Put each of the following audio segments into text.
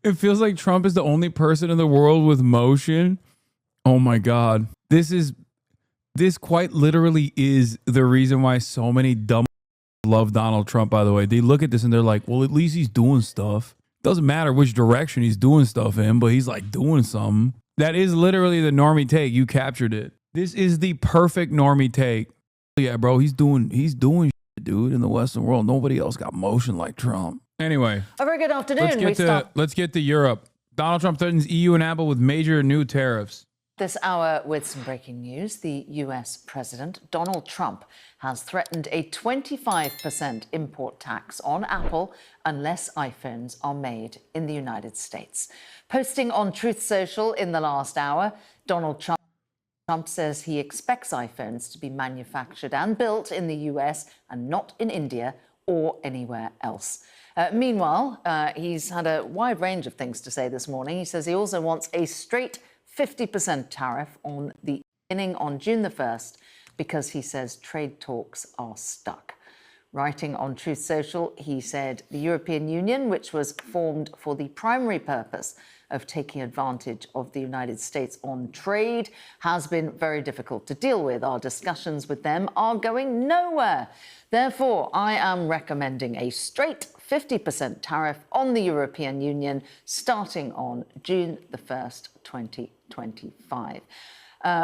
It feels like Trump is the only person in the world with motion. Oh my God. This quite literally is the reason why so many dumb love Donald Trump, by the way. They look at this and they're like, well, at least he's doing stuff. Doesn't matter which direction he's doing stuff in, but he's like doing something. That is literally the normie take. You captured it. This is the perfect normie take. Yeah, bro, he's doing shit, dude, in the Western world. Nobody else got motion like Trump. Anyway. A very good afternoon. Let's get to Europe. Donald Trump threatens EU and Apple with major new tariffs. This hour with some breaking news. The US President Donald Trump has threatened a 25% import tax on Apple unless iPhones are made in the United States. Posting on Truth Social in the last hour, Donald Trump says he expects iPhones to be manufactured and built in the US and not in India or anywhere else. Meanwhile, he's had a wide range of things to say this morning. He says he also wants a straight 50% tariff on the beginning on June the 1st because he says trade talks are stuck. Writing on Truth Social, he said the European Union, which was formed for the primary purpose of taking advantage of the United States on trade, has been very difficult to deal with. Our discussions with them are going nowhere. Therefore, I am recommending a straight 50% tariff on the European Union starting on June the 1st, 2025.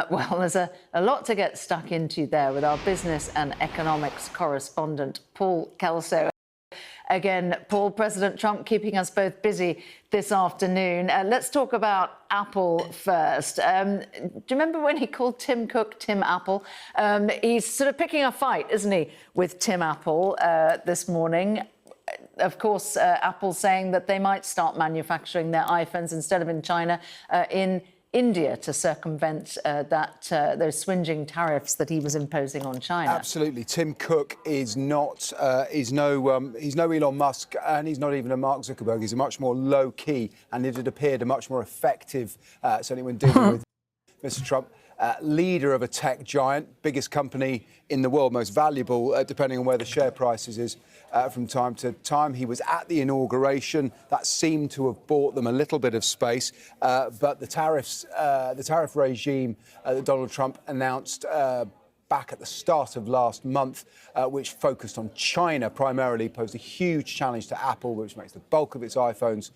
Well, there's a lot to get stuck into there with our business and economics correspondent, Paul Kelso. Again, Paul, President Trump keeping us both busy this afternoon. Let's talk about Apple first. Do you remember when he called Tim Cook Tim Apple? He's sort of picking a fight, isn't he, with Tim Apple this morning. Of course, Apple's saying that they might start manufacturing their iPhones instead of in China, in India to circumvent those swinging tariffs that he was imposing on China. Absolutely. Tim Cook is not, he's no Elon Musk, and he's not even a Mark Zuckerberg. He's a much more low-key, and it had appeared a much more effective, certainly when dealing with Mr. Trump, leader of a tech giant, biggest company in the world, most valuable, depending on where the share prices is from time to time. He was at the inauguration. That seemed to have bought them a little bit of space. But the tariff regime that Donald Trump announced back at the start of last month, which focused on China primarily, posed a huge challenge to Apple, which makes the bulk of its iPhones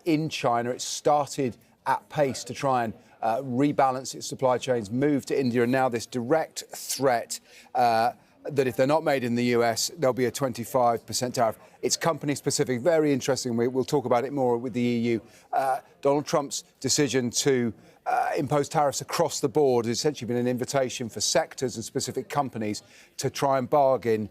in China. It started at pace to try and rebalance its supply chains, move to India, and now this direct threat that if they're not made in the US, there'll be a 25% tariff. It's company-specific, very interesting. We'll talk about it more with the EU. Donald Trump's decision to impose tariffs across the board has essentially been an invitation for sectors and specific companies to try and bargain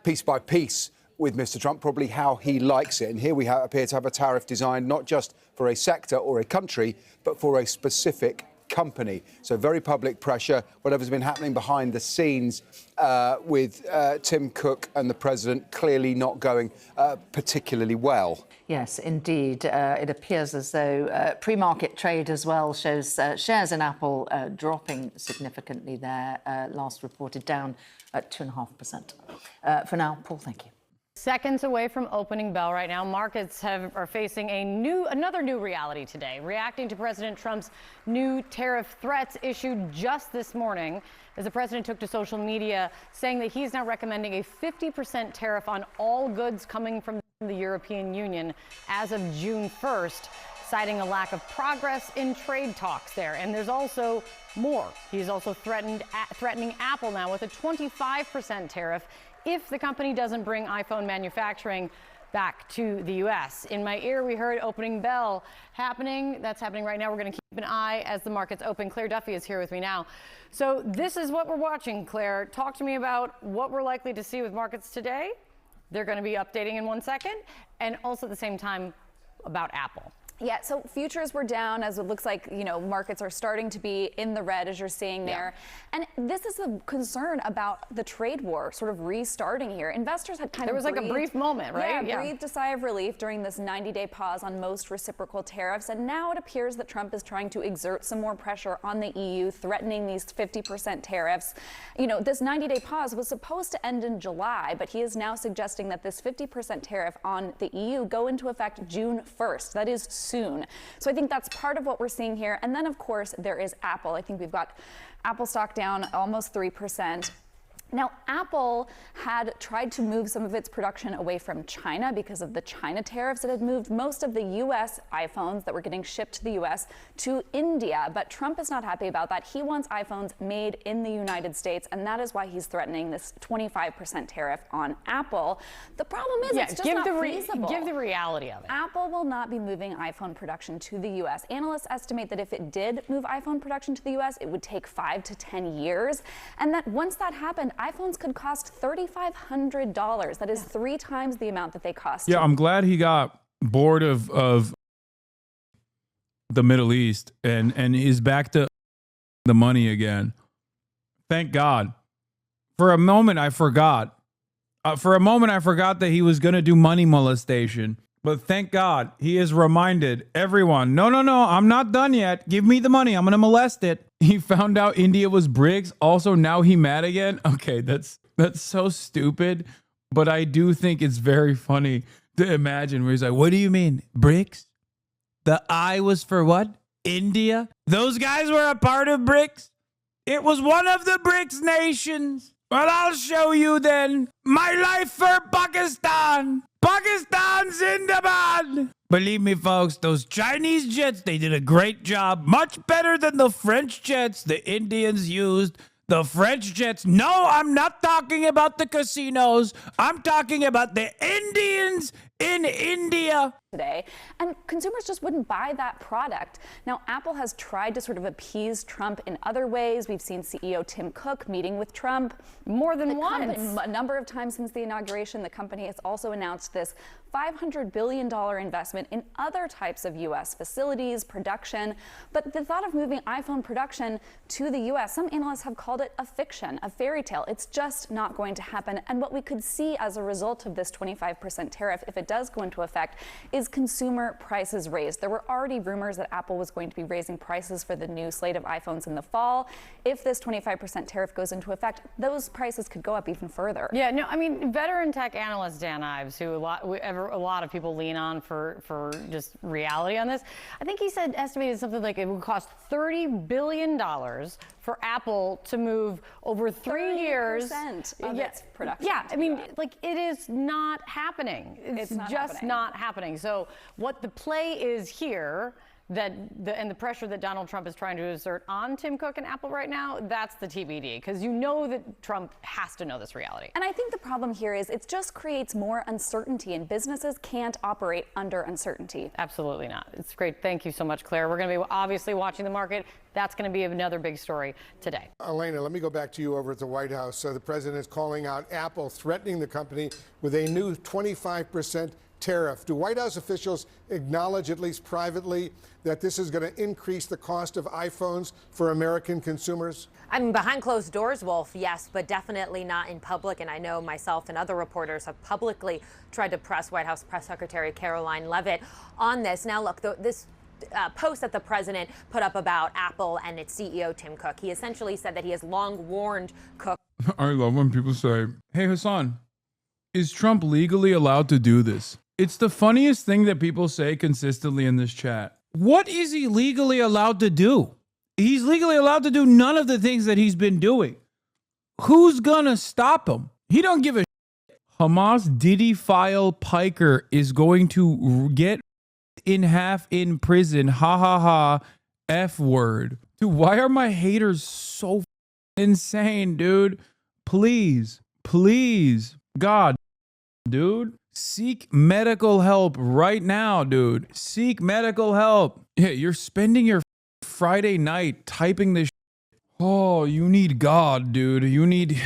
piece by piece with Mr. Trump, probably how he likes it. And here we appear to have a tariff designed not just for a sector or a country, but for a specific company. So very public pressure, whatever's been happening behind the scenes with Tim Cook and the president clearly not going particularly well. Yes, indeed. It appears as though pre-market trade as well shows shares in Apple dropping significantly there, last reported down at 2.5%. For now, Paul, thank you. Seconds away from opening bell right now, markets are facing another new reality today, reacting to President Trump's new tariff threats issued just this morning, as the president took to social media saying that he's now recommending a 50% tariff on all goods coming from the European Union as of June 1st, citing a lack of progress in trade talks there. And there's also more. He's also threatening Apple now with a 25% tariff if the company doesn't bring iPhone manufacturing back to the U.S. In my ear, we heard opening bell happening. That's happening right now. We're going to keep an eye as the markets open. Claire Duffy is here with me now. So this is what we're watching, Claire. Talk to me about what we're likely to see with markets today. They're going to be updating in 1 second. And also at the same time about Apple. Yeah, so futures were down as it looks like, markets are starting to be in the red as you're seeing there. And this is a concern about the trade war sort of restarting here. Investors had There was like a brief moment, right? Yeah, breathed a sigh of relief during this 90-day pause on most reciprocal tariffs. And now it appears that Trump is trying to exert some more pressure on the EU, threatening these 50% tariffs. This 90-day pause was supposed to end in July, but he is now suggesting that this 50% tariff on the EU go into effect June 1st. That is soon. So I think that's part of what we're seeing here. And then, of course, there is Apple. I think we've got Apple stock down almost 3%. Now, Apple had tried to move some of its production away from China because of the China tariffs. It had moved most of the U.S. iPhones that were getting shipped to the U.S. to India, but Trump is not happy about that. He wants iPhones made in the United States, and that is why he's threatening this 25% tariff on Apple. The problem is it's just not feasible. Give the reality of it. Apple will not be moving iPhone production to the U.S. Analysts estimate that if it did move iPhone production to the U.S., it would take 5 to 10 years, and that once that happened, iPhones could cost $3,500. That is 3 times the amount that they cost. Yeah, I'm glad he got bored of the Middle East and is back to the money again. Thank God. For a moment, I forgot. That he was going to do money molestation. But thank God he has reminded everyone, no, I'm not done yet. Give me the money. I'm going to molest it. He found out India was BRICS. Also, now he mad again. Okay, that's so stupid. But I do think it's very funny to imagine where he's like, what do you mean? BRICS? The I was for what? India? Those guys were a part of BRICS? It was one of the BRICS nations. Well, I'll show you then. My life for Pakistan. Pakistan Zindabad. Believe me, folks, those Chinese jets, they did a great job. Much better than the French jets the Indians used. The French jets. No, I'm not talking about the casinos. I'm talking about the Indians in India. Today, and consumers just wouldn't buy that product. Now, Apple has tried to sort of appease Trump in other ways. We've seen CEO Tim Cook meeting with Trump more than once. A number of times since the inauguration. The company has also announced this $500 billion investment in other types of U.S. facilities, production. But the thought of moving iPhone production to the U.S., some analysts have called it a fiction, a fairy tale. It's just not going to happen. And what we could see as a result of this 25% tariff, if it does go into effect, is consumer prices raised. There were already rumors that Apple was going to be raising prices for the new slate of iPhones in the fall. If this 25% tariff goes into effect, those prices could go up even further. Yeah, no, I mean, veteran tech analyst Dan Ives, who a lot of people lean on for just reality on this, I think he said estimated something like it would cost $30 billion for Apple to move over 3 years. 30% of its production. Yeah, I mean, like, it is not happening. It's not just happening. not happening. So what the play is here, and the pressure that Donald Trump is trying to exert on Tim Cook and Apple right now, that's the TBD, because you know that Trump has to know this reality. And I think the problem here is it just creates more uncertainty, and businesses can't operate under uncertainty. Absolutely not. It's great. Thank you so much, Claire. We're going to be obviously watching the market. That's going to be another big story today. Elena, let me go back to you over at the White House. So the president is calling out Apple, threatening the company with a new 25% tariff. Do White House officials acknowledge, at least privately, that this is going to increase the cost of iPhones for American consumers? I mean, behind closed doors, Wolf, yes, but definitely not in public. And I know myself and other reporters have publicly tried to press White House Press Secretary Caroline Leavitt on this. Now, look, this post that the president put up about Apple and its CEO, Tim Cook, he essentially said that he has long warned Cook. I love when people say, hey, Hasan, is Trump legally allowed to do this? It's the funniest thing that people say consistently in this chat. What is he legally allowed to do? He's legally allowed to do none of the things that he's been doing. Who's gonna stop him? He don't give a shit. Hamas Diddy file Piker is going to get in half in prison. Ha ha ha. F word. Dude, why are my haters so insane, dude? Please, God, dude. Seek medical help right now, dude. Seek medical help. Yeah, you're spending your Friday night typing this. Oh, you need God, dude. You need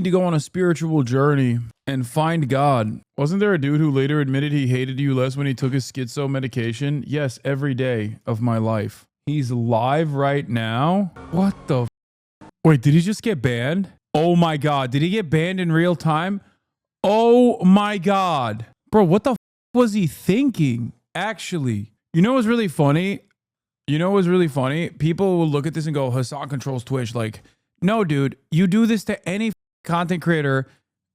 to go on a spiritual journey and find God. Wasn't there a dude who later admitted he hated you less when he took his schizo medication? Yes, every day of my life. He's live right now. What the Wait, did he just get banned? Oh my God. Did he get banned in real time? Oh my God. Bro, what the was he thinking? Actually, you know what's really funny? People will look at this and go, Hasan controls Twitch. Like, no, dude, you do this to any content creator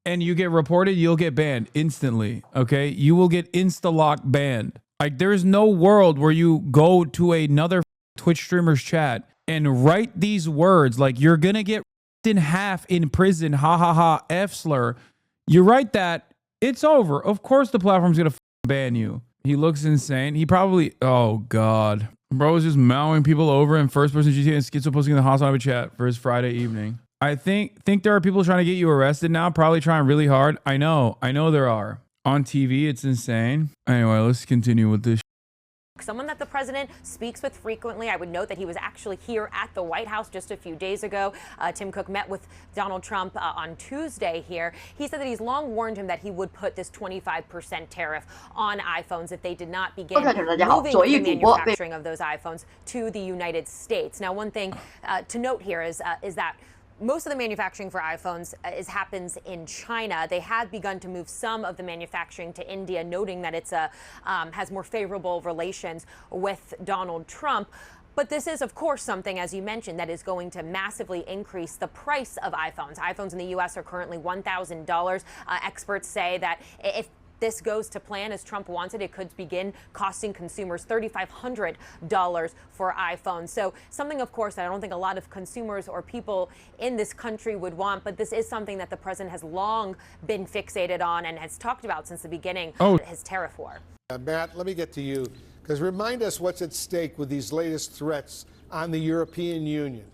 and you get reported, you'll get banned instantly. Okay. You will get insta-lock banned. Like, there's no world where you go to another Twitch streamer's chat and write these words like you're going to get in half in prison. Ha ha ha. F slur. You write that, it's over. Of course, the platform's going to ban you. He looks insane. He probably, oh God. Bro is just mowing people over in first person GTA and schizo posting in the HasanAbi chat for his Friday evening. I think there are people trying to get you arrested now, probably trying really hard. I know there are. On TV, it's insane. Anyway, let's continue with this. Someone that the president speaks with frequently. I would note that he was actually here at the White House just a few days ago. Tim Cook met with Donald Trump on Tuesday here. He said that he's long warned him that he would put this 25% tariff on iPhones if they did not begin moving the manufacturing of those iPhones to the United States. Now, one thing to note here is that most of the manufacturing for iPhones happens in China. They have begun to move some of the manufacturing to India, noting that it's has more favorable relations with Donald Trump. But this is, of course, something, as you mentioned, that is going to massively increase the price of iPhones. iPhones in the U.S. are currently $1,000. Experts say that if this goes to plan as Trump wants it, it could begin costing consumers $3,500 for iPhones. So something, of course, that I don't think a lot of consumers or people in this country would want, but this is something that the president has long been fixated on and has talked about since the beginning of his tariff war. Matt, let me get to you, because remind us what's at stake with these latest threats on the European Union.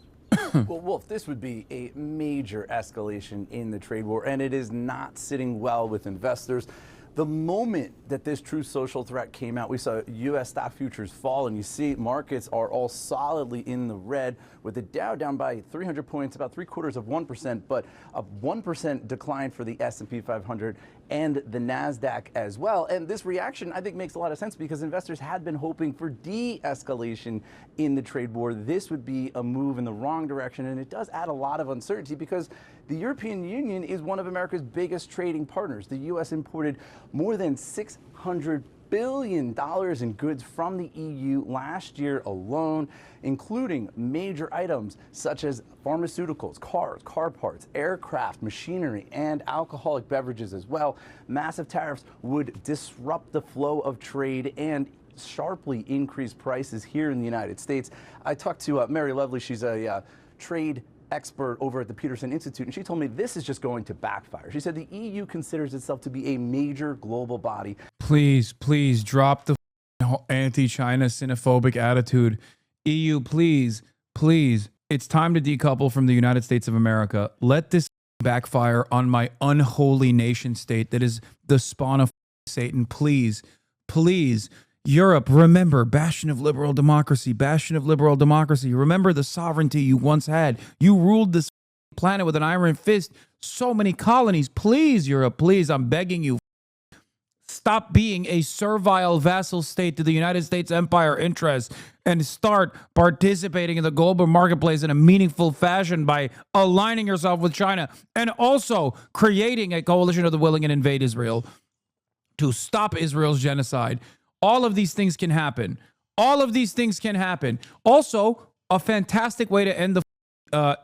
Well, Wolf, this would be a major escalation in the trade war, and it is not sitting well with investors. The moment that this true social threat came out, we saw U.S. stock futures fall, and you see markets are all solidly in the red, with the Dow down by 300 points, about 0.75%, but a 1% decline for the S&P 500 and the NASDAQ as well. And this reaction, I think, makes a lot of sense because investors had been hoping for de-escalation in the trade war. This would be a move in the wrong direction, and it does add a lot of uncertainty because the European Union is one of America's biggest trading partners. The U.S. imported more than $600 billion in goods from the EU last year alone, including major items such as pharmaceuticals, cars, car parts, aircraft, machinery, and alcoholic beverages as well. Massive tariffs would disrupt the flow of trade and sharply increase prices here in the United States. I talked to Mary Lovely. She's a trade expert over at the Peterson Institute, and she told me this is just going to backfire. She said the EU considers itself to be a major global body. Please drop the anti-China xenophobic attitude. EU, please. It's time to decouple from the United States of America. Let this backfire on my unholy nation state that is the spawn of Satan. Please. Europe, remember, bastion of liberal democracy. Remember the sovereignty you once had. You ruled this planet with an iron fist. So many colonies. Please, Europe, please, I'm begging you. Stop being a servile vassal state to the United States empire interests and start participating in the global marketplace in a meaningful fashion by aligning yourself with China and also creating a coalition of the willing and invade Israel to stop Israel's genocide. All of these things can happen. Also, a fantastic way to end the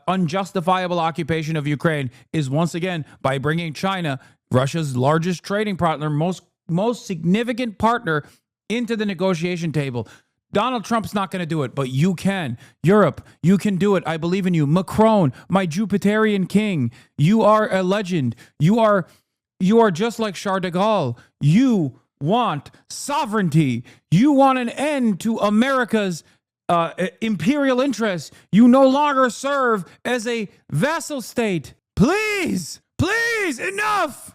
unjustifiable occupation of Ukraine is once again by bringing China, Russia's largest trading partner, most significant partner, into the negotiation table. Donald Trump's not going to do it, but you can. Europe, you can do it. I believe in you. Macron, my Jupiterian king, you are a legend. You are just like Charles de Gaulle. You want sovereignty. You want an end to America's imperial interests. You no longer serve as a vassal state. Please, enough.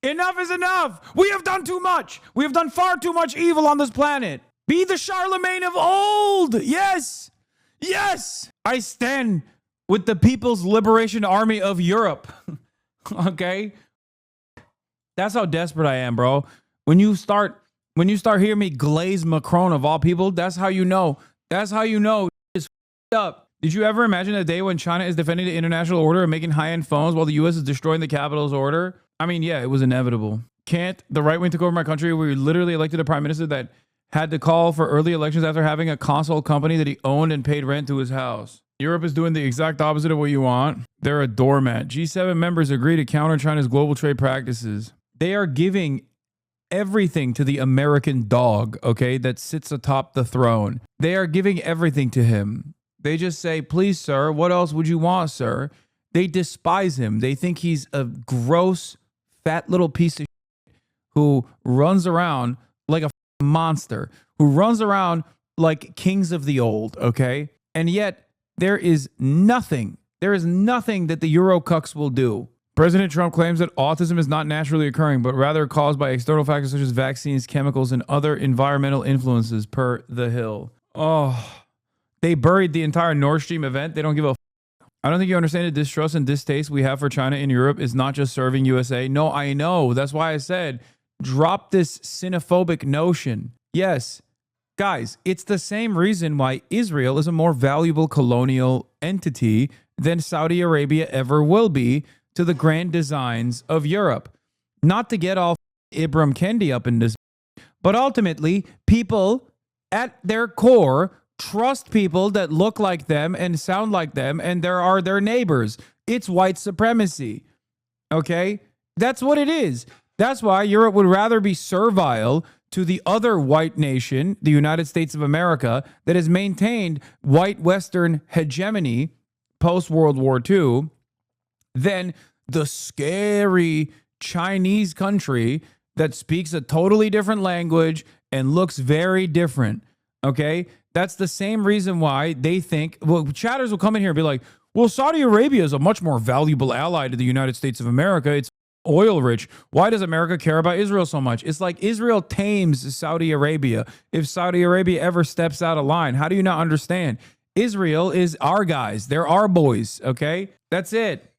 Enough is enough. We have done too much. We have done far too much evil on this planet. Be the Charlemagne of old. Yes. I stand with the People's Liberation Army of Europe. Okay? That's how desperate I am, bro. When you start hearing me glaze Macron of all people, that's how you know. That's how you know it's up. Did you ever imagine a day when China is defending the international order and making high-end phones while the U.S. is destroying the capital's order? I mean, yeah, it was inevitable. Can't the right wing took over my country? We literally elected a prime minister that had to call for early elections after having a console company that he owned and paid rent to his house. Europe is doing the exact opposite of what you want. They're a doormat. G7 members agree to counter China's global trade practices. They are giving everything to the American dog, okay, that sits atop the throne. They are giving everything to him. They just say, please, sir, what else would you want, sir? They despise him. They think he's a gross, fat little piece of shit who runs around like a monster, who runs around like kings of the old, okay? And yet, there is nothing that the Eurocucks will do. President Trump claims that autism is not naturally occurring, but rather caused by external factors such as vaccines, chemicals, and other environmental influences, per The Hill. Oh, they buried the entire Nord Stream event. They don't give a f. I don't think you understand the distrust and distaste we have for China in Europe is not just serving USA. No, I know. That's why I said, drop this xenophobic notion. Yes, guys, it's the same reason why Israel is a more valuable colonial entity than Saudi Arabia ever will be to the grand designs of Europe. Not to get all Ibram Kendi up in this, but ultimately, people at their core trust people that look like them and sound like them, and there are their neighbors. It's white supremacy. Okay? That's what it is. That's why Europe would rather be servile to the other white nation, the United States of America, that has maintained white Western hegemony post-World War II, than the scary Chinese country that speaks a totally different language and looks very different. Okay? That's the same reason why they think, well, chatters will come in here and be like, well, Saudi Arabia is a much more valuable ally to the United States of America. It's oil rich. Why does America care about Israel so much? It's like Israel tames Saudi Arabia. If Saudi Arabia ever steps out of line, how do you not understand? Israel is our guys. They're our boys. Okay? That's it.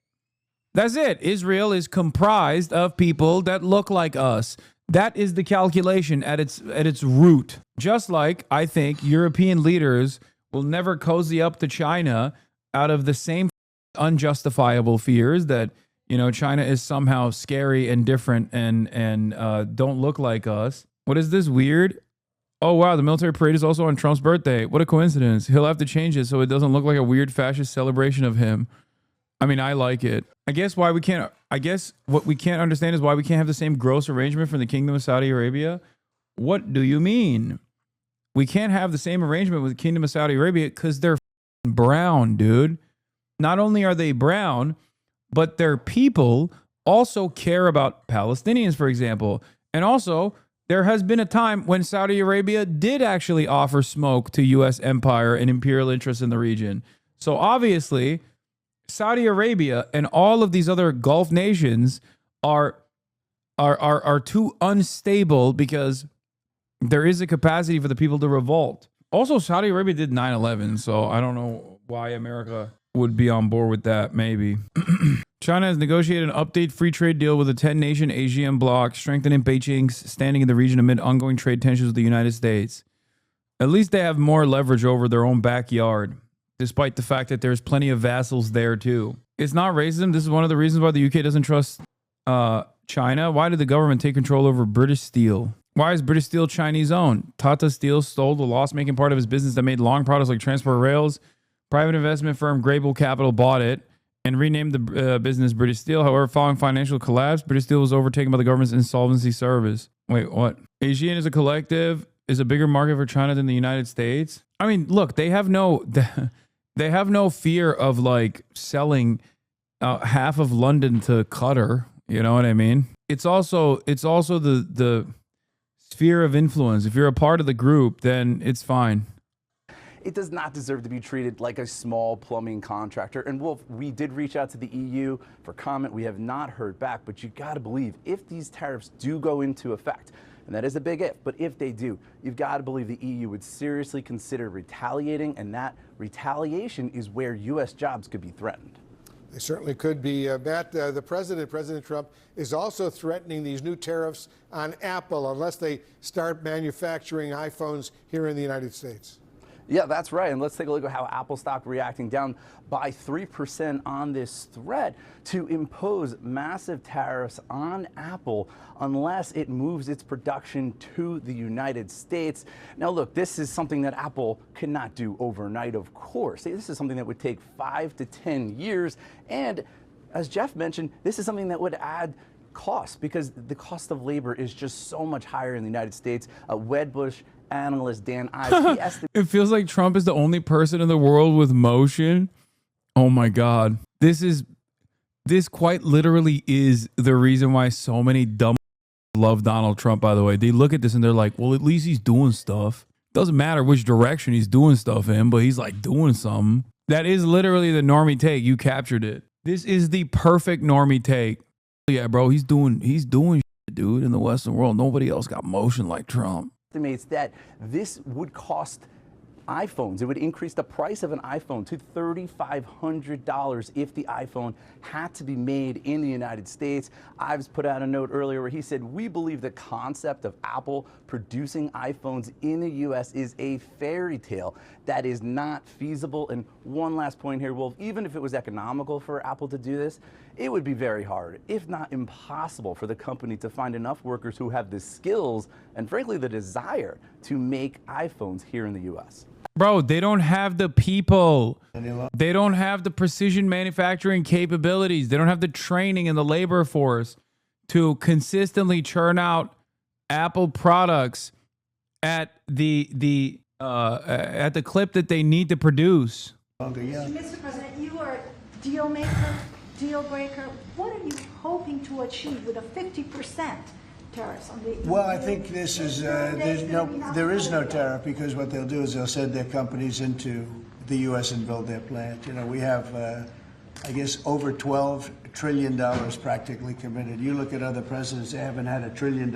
That's it. Israel is comprised of people that look like us. That is the calculation at its root. Just like I think European leaders will never cozy up to China out of the same unjustifiable fears that, you know, China is somehow scary and different and don't look like us. What is this weird? Oh, wow, the military parade is also on Trump's birthday. What a coincidence. He'll have to change it so it doesn't look like a weird fascist celebration of him. I mean, I like it. I guess what we can't understand is why we can't have the same gross arrangement from the Kingdom of Saudi Arabia. What do you mean? We can't have the same arrangement with the Kingdom of Saudi Arabia because they're brown, dude. Not only are they brown, but their people also care about Palestinians, for example. And also, there has been a time when Saudi Arabia did actually offer smoke to U.S. empire and imperial interests in the region. So obviously, Saudi Arabia and all of these other Gulf nations are too unstable because there is a capacity for the people to revolt. Also, Saudi Arabia did 9/11, so I don't know why America would be on board with that, maybe. China has negotiated an updated free trade deal with a 10-nation ASEAN bloc, strengthening Beijing's standing in the region amid ongoing trade tensions with the United States. At least they have more leverage over their own backyard, despite the fact that there's plenty of vassals there too. It's not racism. This is one of the reasons why the UK doesn't trust China. Why did the government take control over British Steel? Why is British Steel Chinese-owned? Tata Steel stole the loss-making part of his business that made long products like transport rails. Private investment firm Grable Capital bought it and renamed the business British Steel. However, following financial collapse, British Steel was overtaken by the government's insolvency service. Wait, what? ASEAN as a collective is a bigger market for China than the United States? I mean, look, they have no fear of like selling half of London to Qatar. You know what I mean? It's also the sphere of influence. If you're a part of the group, then it's fine. It does not deserve to be treated like a small plumbing contractor. And Wolf, we did reach out to the EU for comment. We have not heard back, but you got to believe if these tariffs do go into effect, And that is a big if, but if they do, you've got to believe the EU would seriously consider retaliating, and that retaliation is where U.S. jobs could be threatened. They certainly could be. Matt, President Trump, is also threatening these new tariffs on Apple unless they start manufacturing iPhones here in the United States. Yeah, that's right. And let's take a look at how Apple stock reacting, down by 3% on this threat to impose massive tariffs on Apple unless it moves its production to the United States. Now, look, this is something that Apple cannot do overnight, of course. This is something that would take 5 to 10 years. And as Jeff mentioned, this is something that would add costs because the cost of labor is just so much higher in the United States. Wedbush analyst Dan Ives, it feels like Trump is the only person in the world with motion. Oh my God. This quite literally is the reason why so many dumb love Donald Trump, by the way. They look at this and they're like, well, at least he's doing stuff. Doesn't matter which direction he's doing stuff in, but he's like doing something. That is literally the normie take. You captured it. This is the perfect normie take. Yeah, bro, he's doing shit, dude, in the Western world. Nobody else got motion like Trump. Estimates that this would cost iPhones. It would increase the price of an iPhone to $3,500 if the iPhone had to be made in the United States. Ives put out a note earlier where he said, we believe the concept of Apple producing iPhones in the U.S. is a fairy tale that is not feasible. And one last point here, Wolf, even if it was economical for Apple to do this, it would be very hard, if not impossible, for the company to find enough workers who have the skills and, frankly, the desire to make iPhones here in the U.S. Bro, they don't have the people. They don't have the precision manufacturing capabilities. They don't have the training and the labor force to consistently churn out Apple products at the clip that they need to produce. Mr. President, you are a deal maker, deal breaker. What are you hoping to achieve with a 50% tariffs on the? Well, I think this is there is no tariff because what they'll do is they'll send their companies into the U.S. and build their plant. You know, we have, I guess, over $12 trillion practically committed. You look at other presidents; they haven't had $1 trillion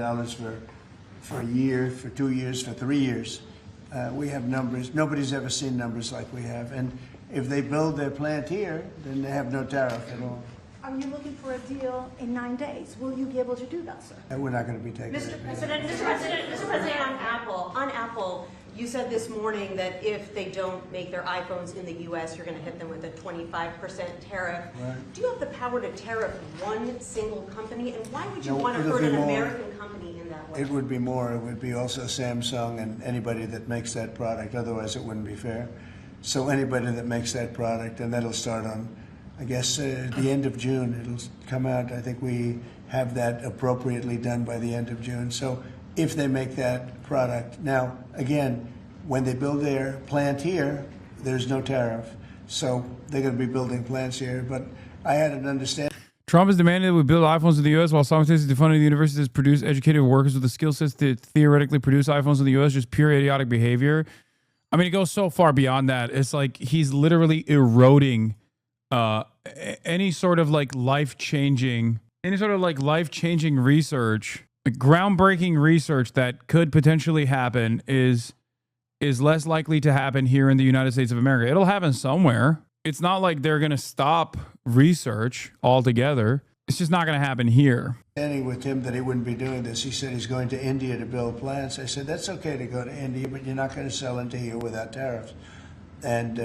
for a year, for 2 years, for 3 years. We have numbers. Nobody's ever seen numbers like we have. And if they build their plant here, then they have no tariff at all. Are you looking for a deal in 9 days? Will you be able to do that, sir? And we're not going to be taking Mr. President, on Apple, you said this morning that if they don't make their iPhones in the U.S., you're going to hit them with a 25% tariff. Right. Do you have the power to tariff one single company? And why would you want to hurt an American company in that way? It would be more. It would be also Samsung and anybody that makes that product. Otherwise, it wouldn't be fair. So anybody that makes that product, and that'll start on, I guess, the end of June. It'll come out. I think we have that appropriately done by the end of June. So if they make that product. Now, again, when they build their plant here, there's no tariff. So they're going to be building plants here. But I had an understanding. Trump has demanded that we build iPhones in the U.S. while simultaneously defunding the universities to produce educated workers with the skill sets to theoretically produce iPhones in the U.S. Just pure idiotic behavior. I mean, it goes so far beyond that. It's like he's literally eroding any sort of like life-changing research, like groundbreaking research that could potentially happen is less likely to happen here in the United States of America. It'll happen somewhere. It's not like they're going to stop research altogether. It's just not going to happen here. With him that he wouldn't be doing this. He said he's going to India to build plants. I said, that's okay to go to India, but you're not going to sell into here without tariffs. And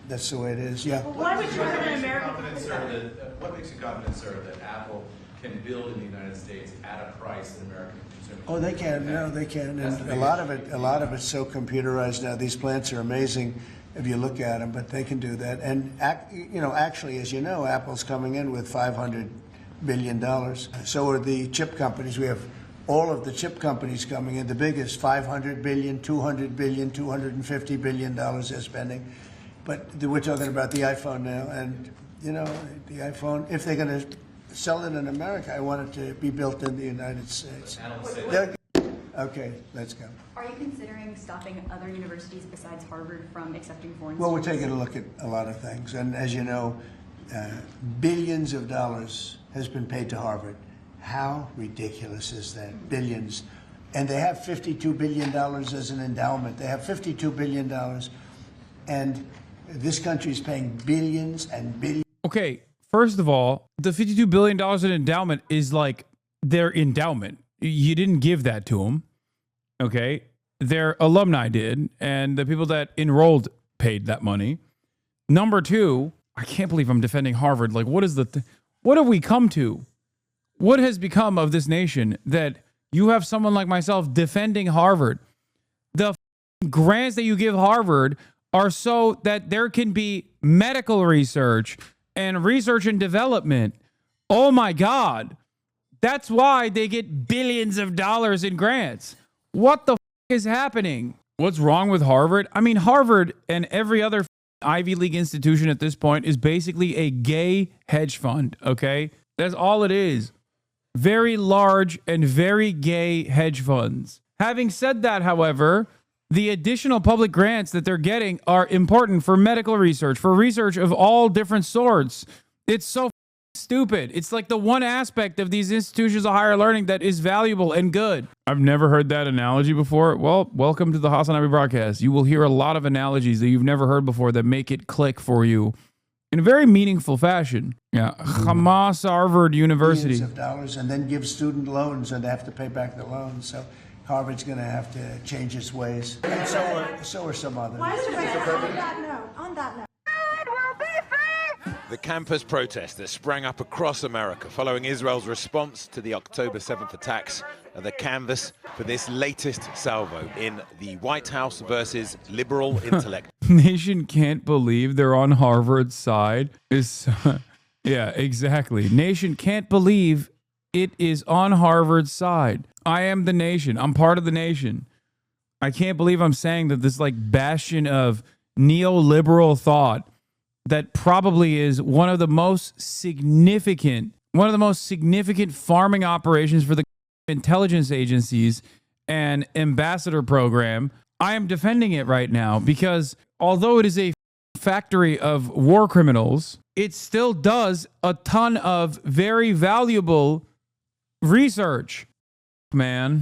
that's the way it is. Yeah. Well, why would you hurt an American company? What makes you confident, sir, that Apple can build in the United States at a price that American consumers? Oh, they can. No, they can. And a lot of it's so computerized now. These plants are amazing if you look at them, but they can do that. And actually, as you know, Apple's coming in with $500 billion. So are the chip companies. We have all of the chip companies coming in. The biggest, $500 billion, $200 billion, $250 billion they're spending. But we're talking about the iPhone now, and the iPhone. If they're going to sell it in America, I want it to be built in the United States. Okay, let's go. Are you considering stopping other universities besides Harvard from accepting foreign students? Well, we're students? taking a look at a lot of things. And as you know, billions of dollars has been paid to Harvard. How ridiculous is that? Billions. And they have $52 billion as an endowment. They have $52 billion. And this country is paying billions and billions. Okay, first of all, the $52 billion in endowment is like their endowment. You didn't give that to them. Okay, their alumni did, and the people that enrolled paid that money. Number two, I can't believe I'm defending Harvard. Like, what is what have we come to? What has become of this nation that you have someone like myself defending Harvard? The grants that you give Harvard are so that there can be medical research and research and development. Oh my God. That's why they get billions of dollars in grants. What the is happening? What's wrong with Harvard? I mean, Harvard and every other Ivy League institution at this point is basically a gay hedge fund, okay? That's all it is. Very large and very gay hedge funds. Having said that, however, the additional public grants that they're getting are important for medical research, for research of all different sorts. It's so stupid. It's like the one aspect of these institutions of higher learning that is valuable and good. I've never heard that analogy before. Well, welcome to the HasanAbi broadcast. You will hear a lot of analogies that you've never heard before that make it click for you in a very meaningful fashion. Yeah, Hamas Harvard University. Billions of dollars, and then give student loans and they have to pay back the loans. So Harvard's going to have to change its ways. And so are some others. On that note. The campus protest that sprang up across America following Israel's response to the October 7th attacks are the canvas for this latest salvo in the White House versus liberal intellect. Nation can't believe they're on Harvard's side. Yeah, exactly. Nation can't believe it is on Harvard's side. I am the nation. I'm part of the nation. I can't believe I'm saying that this like bastion of neoliberal thought that probably is one of the most significant farming operations for the intelligence agencies and ambassador program. I am defending it right now because although it is a factory of war criminals, it still does a ton of very valuable research. Man,